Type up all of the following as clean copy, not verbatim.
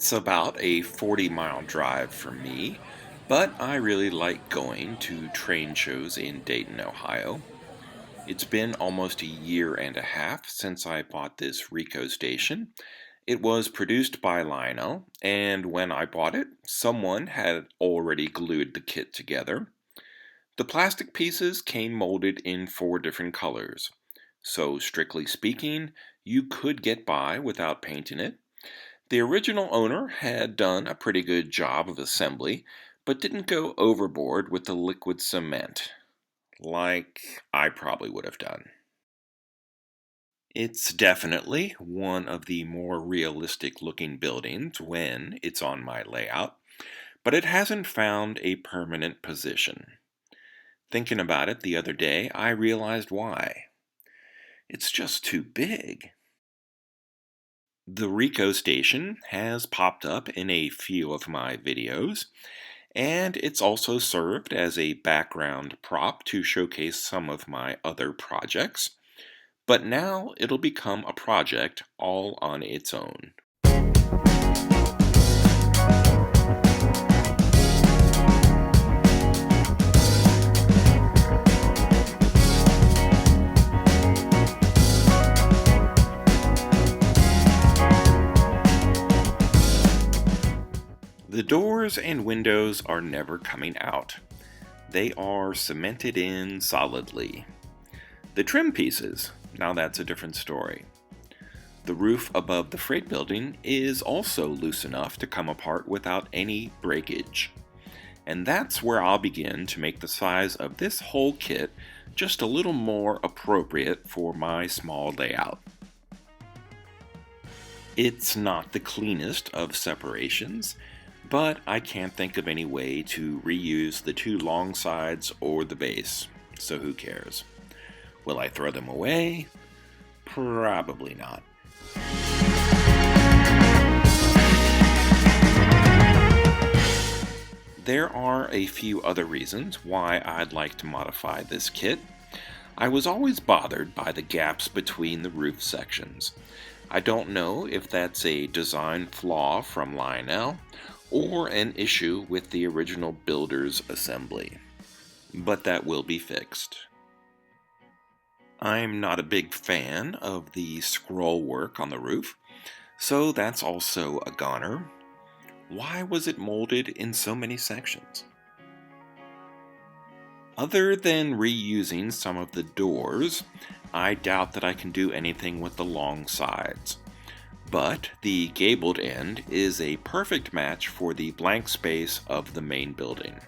It's about a 40-mile drive for me, but I really like going to train shows in Dayton, Ohio. It's been almost a year and a half since I bought this Rico station. It was produced by Lionel, and when I bought it, someone had already glued the kit together. The plastic pieces came molded in 4 different colors, so strictly speaking, you could get by without painting it. The original owner had done a pretty good job of assembly, but didn't go overboard with the liquid cement, like I probably would have done. It's definitely one of the more realistic looking buildings when it's on my layout, but it hasn't found a permanent position. Thinking about it the other day, I realized why. It's just too big. The Rico station has popped up in a few of my videos, and it's also served as a background prop to showcase some of my other projects. But now it'll become a project all on its own. The doors and windows are never coming out. They are cemented in solidly. The trim pieces, now that's a different story. The roof above the freight building is also loose enough to come apart without any breakage. And that's where I'll begin to make the size of this whole kit just a little more appropriate for my small layout. It's not the cleanest of separations, but I can't think of any way to reuse the 2 long sides or the base, so who cares? Will I throw them away? Probably not. There are a few other reasons why I'd like to modify this kit. I was always bothered by the gaps between the roof sections. I don't know if that's a design flaw from Lionel or an issue with the original builder's assembly, but that will be fixed. I'm not a big fan of the scroll work on the roof, so that's also a goner. Why was it molded in so many sections? Other than reusing some of the doors, I doubt that I can do anything with the long sides. But the gabled end is a perfect match for the blank space of the main building.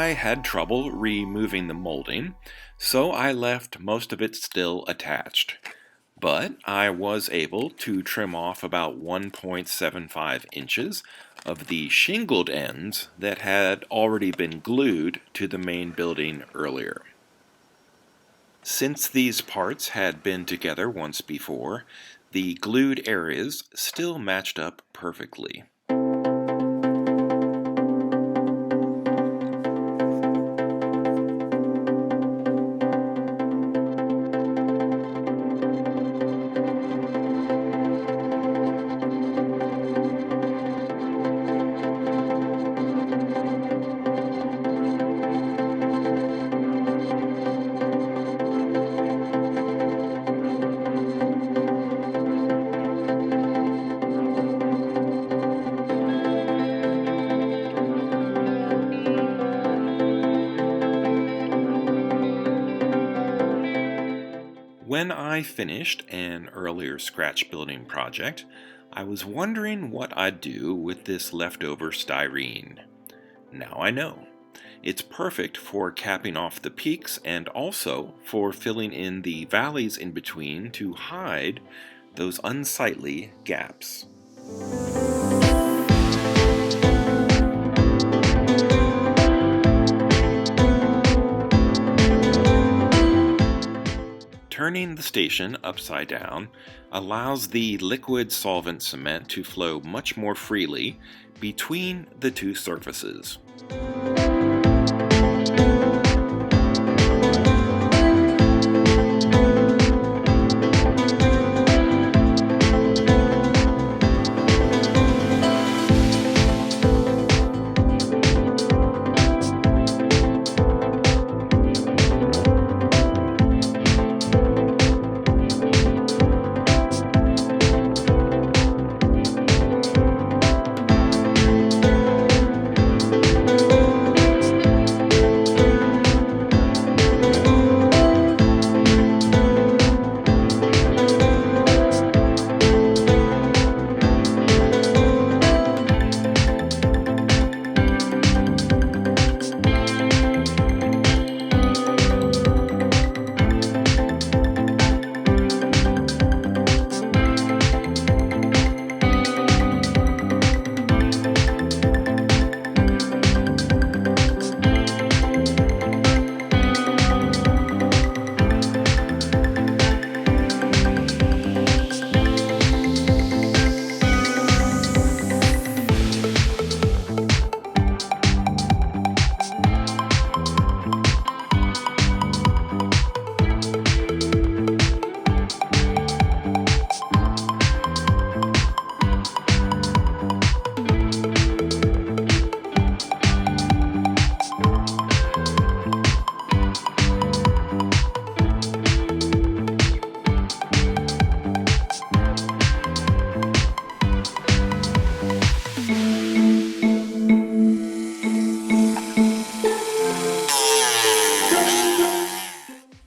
I had trouble removing the molding, so I left most of it still attached. But I was able to trim off about 1.75 inches of the shingled ends that had already been glued to the main building earlier. Since these parts had been together once before, the glued areas still matched up perfectly. When I finished an earlier scratch building project, I was wondering what I'd do with this leftover styrene. Now I know. It's perfect for capping off the peaks and also for filling in the valleys in between to hide those unsightly gaps. Turning the station upside down allows the liquid solvent cement to flow much more freely between the two surfaces.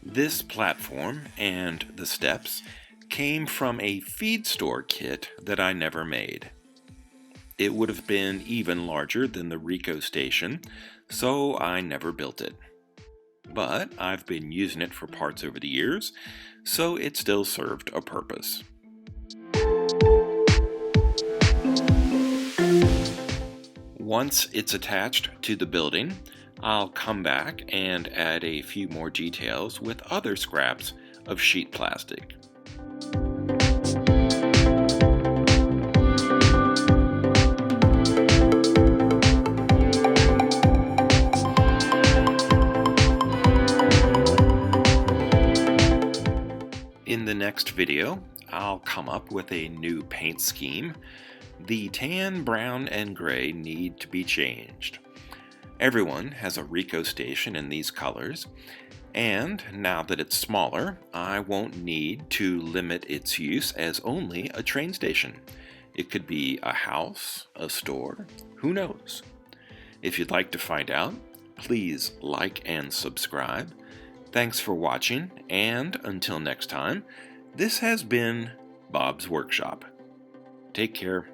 This platform and the steps came from a feed store kit that I never made. It would have been even larger than the Rico station, so I never built it. But I've been using it for parts over the years, so it still served a purpose. Once it's attached to the building, I'll come back and add a few more details with other scraps of sheet plastic. In the next video, I'll come up with a new paint scheme. The tan, brown, and gray need to be changed. Everyone has a Rico station in these colors, and now that it's smaller, I won't need to limit its use as only a train station. It could be a house, a store, who knows? If you'd like to find out, please like and subscribe. Thanks for watching, and until next time, this has been Bob's Workshop. Take care.